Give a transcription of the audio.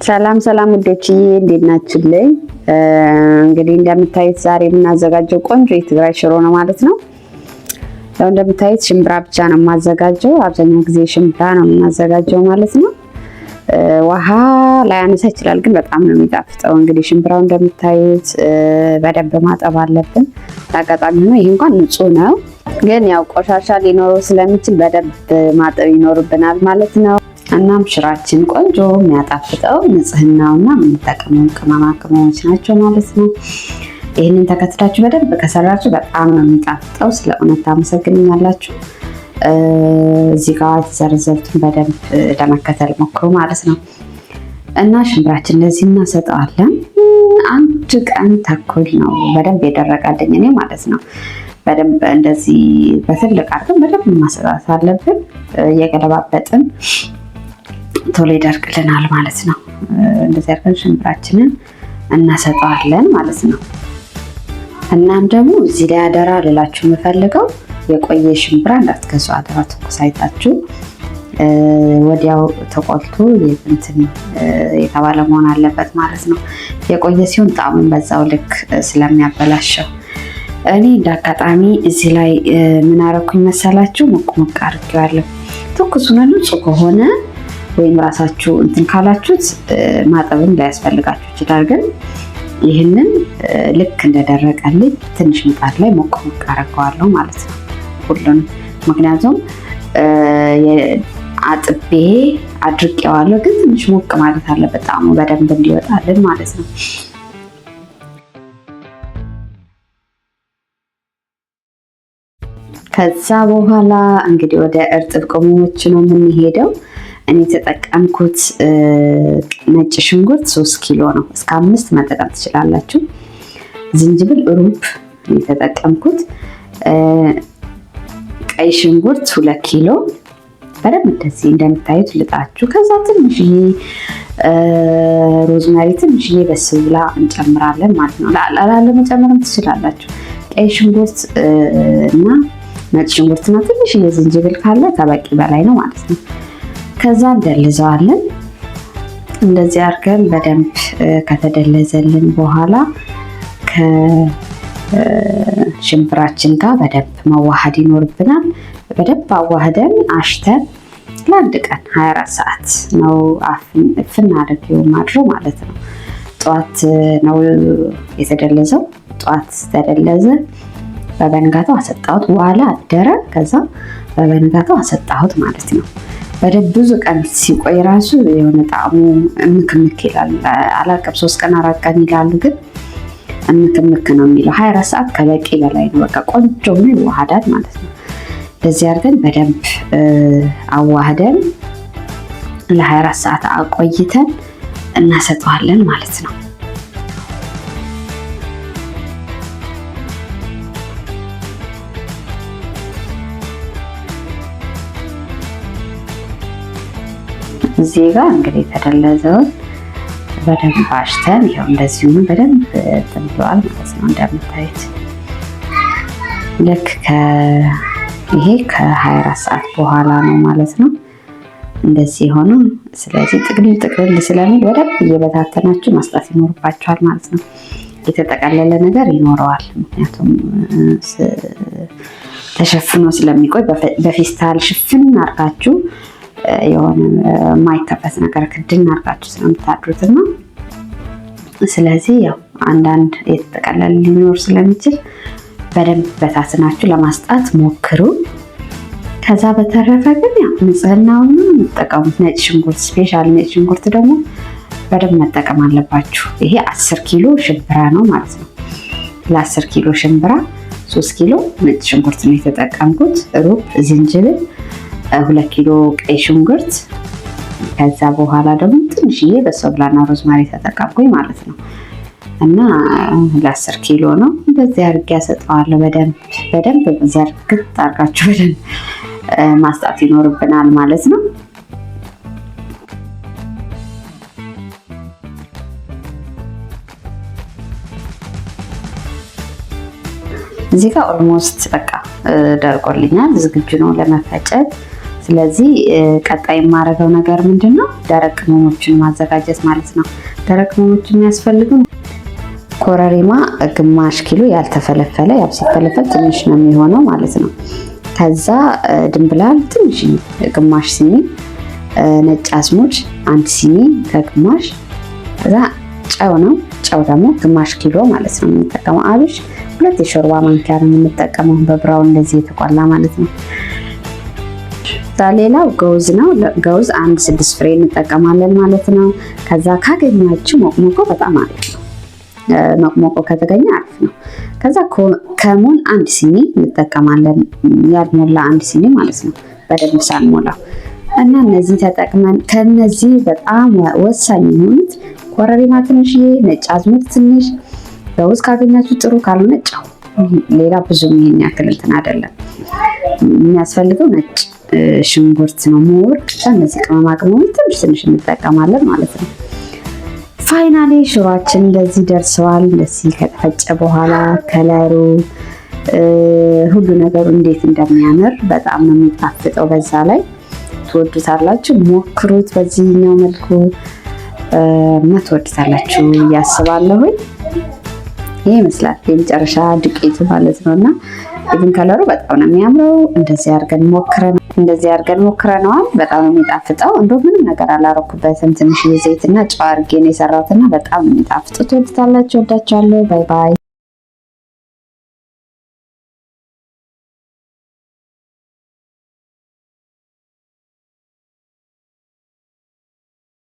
ሰላም ሰላም ውዶችዬ እንዴት ናችሁልኝ? እንግዲህ እንደምታዩት ዛሬ የምናዘጋጀው ቆንጆ የትግራይ ሽሮ ነው ማለት ነው። ያው እንደምታዩት ሽምብራ ብቻ ነው የማዘጋጀው። አብዛኛው ጊዜ ሽምብራ ነው የምናዘጋጀው ማለት ነው። ውሃ ላያነሳ ይችላል ግን በጣም ነው የሚጣፍጠው። እንግዲህ ሽምብራው እንደምታዩት በደንብ ማጠብ አለብን። አጋጣሚ ሆኖ ይሄ እንኳን ንጹህ ነው፣ ግን ያው ቆሻሻ ሊኖረው ስለሚችል በደንብ ማጠብ ይኖርብናል ማለት ነው። እናም ሽራችን ቆንጆ የሚያጣፍጠው ንጽህናውና የምንጠቀመው ቅመማ ቅመሞች ናቸው ማለት ነው። ይህንን ተከትላችሁ በደንብ ከሰራችሁ በጣም ነው የሚጣፍጠው። ስለ እውነት ታመሰግኑኛላችሁ። እዚህ ጋር የተዘረዘሩትን በደንብ ለመከተል ሞክሩ ማለት ነው። እና ሽምብራችን እንደዚህ እናሰጠዋለን። አንድ ቀን ተኩል ነው በደንብ የደረቀልኝ እኔ ማለት ነው። በደንብ እንደዚህ በትልቅ አድርገን በደንብ ማሰጣት አለብን። እየገለባበጥን ቶሎ ይደርቅልናል ማለት ነው። እንደዚህ አድርገን ሽምብራችንን እናሰጠዋለን ማለት ነው። እናም ደግሞ እዚህ ላይ አደራ ልላችሁ የምፈልገው የቆየ ሽምብራ እንዳትገዙ አደራ። ትኩስ አይታችሁ ወዲያው ተቆልቶ የተባለ መሆን አለበት ማለት ነው። የቆየ ሲሆን ጣዕሙን በዛው ልክ ስለሚያበላሸው እኔ እንዳጋጣሚ እዚህ ላይ ምን አደረኩኝ መሰላችሁ? ሞቅ አድርጌዋለሁ። ትኩሱን ንጹህ ከሆነ ወይም ራሳችሁ ካላችሁት ማጠብም ላያስፈልጋችሁ ይችላል። ግን ይህንን ልክ እንደደረቀልኝ ትንሽ ምጣድ ላይ ሞቅ አደርገዋለሁ ማለት ነው ሁሉንም። ምክንያቱም አጥቤ አድርቄዋለሁ፣ ግን ትንሽ ሞቅ ማለት አለበት ጣዕሙ በደንብ እንዲወጣልን ማለት ነው። ከዛ በኋላ እንግዲህ ወደ እርጥብ ቅመሞች ነው የምንሄደው። እኔ የተጠቀምኩት ነጭ ሽንኩርት 3 ኪሎ ነው። እስከ 5 መጠቀም ትችላላችሁ። ዝንጅብል ሩብ የተጠቀምኩት፣ ቀይ ሽንኩርት 2 ኪሎ በደንብ እንደዚህ እንደምታዩት ልጣችሁ። ከዛ ትንሽዬ ሮዝመሪ ትንሽዬ በስብላ እንጨምራለን ማለት ነው። ለመጨመርም ትችላላችሁ። ቀይ ሽንኩርት እና ነጭ ሽንኩርትና ትንሽዬ ዝንጅብል ካለ ከበቂ በላይ ነው ማለት ነው። ከዛ እንደልዘዋለን። እንደዚህ አድርገን በደንብ ከተደለዘልን በኋላ ከሽምብራችን ጋር በደንብ መዋሃድ ይኖርብናል። በደንብ አዋህደን አሽተን ለአንድ ቀን 24 ሰዓት ነው እፍን አድርጌው ማድረው ማለት ነው። ጠዋት ነው የተደለዘው። ጠዋት ተደለዘ፣ በበንጋታው አሰጣሁት። በኋላ አደረ። ከዛ በበንጋታው አሰጣሁት ማለት ነው። በደንብ ብዙ ቀን ሲቆይ ራሱ የሆነ ጣዕሙ እምክምክ ይላል። አላቅም 3 ቀን 4 ቀን ይላሉ፣ ግን እምክምክ ነው የሚለው። 24 ሰዓት ከበቂ በላይ ነው። በቃ ቆንጆ ነው ይዋሃዳል ማለት ነው። እንደዚህ አድርገን በደንብ አዋህደን ለ24 ሰዓት አቆይተን እናሰጠዋለን ማለት ነው። እዚህ ጋር እንግዲህ የተደለዘውን በደንብ አሽተን ይኸው እንደዚሁ በደንብ ተብሏል ማለት ነው። እንደምታዩት ልክ ይሄ ከ24 ሰዓት በኋላ ነው ማለት ነው እንደዚህ ሆኖ። ስለዚህ ጥቅልል ስለሚል በደንብ እየበታተናችሁ ማስጣት ይኖርባችኋል ማለት ነው። የተጠቀለለ ነገር ይኖረዋል፣ ምክንያቱም ተሸፍኖ ስለሚቆይ በፌስታል ሽፍን አድርጋችሁ የሆነ የማይከፈት ነገር ክድን አድርጋችሁ ስለምታድሩት ነው። ስለዚህ ያው አንዳንድ የተጠቀለለ ሊኖር ስለሚችል በደንብ በታትናችሁ ለማስጣት ሞክሩ። ከዛ በተረፈ ግን ያው ንጽህናውን የምትጠቀሙት ነጭ ሽንኩርት፣ ስፔሻል ነጭ ሽንኩርት ደግሞ በደንብ መጠቀም አለባችሁ። ይሄ 10 ኪሎ ሽምብራ ነው ማለት ነው። ለ10 ኪሎ ሽምብራ 3 ኪሎ ነጭ ሽንኩርት ነው የተጠቀምኩት። ሩብ ዝንጅብል፣ 2 ኪሎ ቀይ ሽንኩርት፣ ከዛ በኋላ ደግሞ ትንሽዬ በሶብላና ሮዝማሪ ተጠቀምኩኝ ማለት ነው። እና ለ10 ኪሎ ነው። እንደዚህ አድርጌ ያሰጠዋለሁ። በደንብ ዘርግት አድርጋችሁ በደንብ ማስጣት ይኖርብናል ማለት ነው። እዚህ ጋር ኦልሞስት በቃ ደርቆልኛል፣ ዝግጁ ነው ለመፈጨት። ስለዚህ ቀጣይ የማደርገው ነገር ምንድነው ደረቅ ቅመሞችን ማዘጋጀት ማለት ነው። ደረቅ ቅመሞችን የሚያስፈልጉን ኮረሪማ ግማሽ ኪሎ ያልተፈለፈለ፣ ያው ሲፈለፈል ትንሽ ነው የሚሆነው ማለት ነው። ከዛ ድንብላል ትንሽ ግማሽ ሲኒ፣ ነጭ አዝሙድ አንድ ሲኒ ከግማሽ፣ ከዛ ጨው ነው። ጨው ደግሞ ግማሽ ኪሎ ማለት ነው የምንጠቀመው። አብሽ 2 የሾርባ ማንኪያ ነው የምንጠቀመው፣ በብራውን እንደዚህ የተቆላ ማለት ነው። ሌላው ገውዝ ነው። ገውዝ 6 ፍሬ እንጠቀማለን ማለት ነው። ከዛ ካገኛችሁ ሞቅሞቆ በጣም አሪፍ ነው። ሞቅሞቆ ከተገኘ አሪፍ ነው። ከዛ ከሙን 1 ሲኒ እንጠቀማለን፣ ያልሞላ 1 ሲኒ ማለት ነው፣ በደንብ ሳንሞላው እና እነዚህ ተጠቅመን ከነዚህ በጣም ወሳኝ የሆኑት ኮረሪማ ትንሽዬ፣ ነጭ አዝሙድ ትንሽ፣ ገውዝ ካገኛችሁ ጥሩ፣ ካልሆነ ጨው። ሌላ ብዙም ይሄን ያክል እንትን አይደለም። የሚያስፈልገው ነጭ ሽንኩርት ነው ሞር። እነዚህ ቅመማ ቅመሞች ትንሽ እንጠቀማለን ማለት ነው። ፋይናሊ ሽሮአችን እንደዚህ ደርሰዋል። እንደዚህ ከተፈጨ በኋላ ከለሩ ሁሉ ነገሩ እንዴት እንደሚያምር በጣም ነው የሚጣፍጠው። በዛ ላይ ትወዱታላችሁ፣ ሞክሩት። በዚህኛው መልኩ ትወዱታላችሁ እያስባለሁ። ይሄ ይመስላል የመጨረሻ ዱቄቱ ማለት ነውና ኢቭን ከለሩ በጣም ነው የሚያምረው። እንደዚህ አድርገን ሞክረነዋል። በጣም ነው የሚጣፍጠው። እንደው ምንም ነገር አላረኩበትም። ትንሽ ዘይትና ጨው አድርጌ ነው የሰራሁትና በጣም ነው የሚጣፍጠው። ትወዱታላችሁ። ወዳችኋለሁ። ባይ ባይ።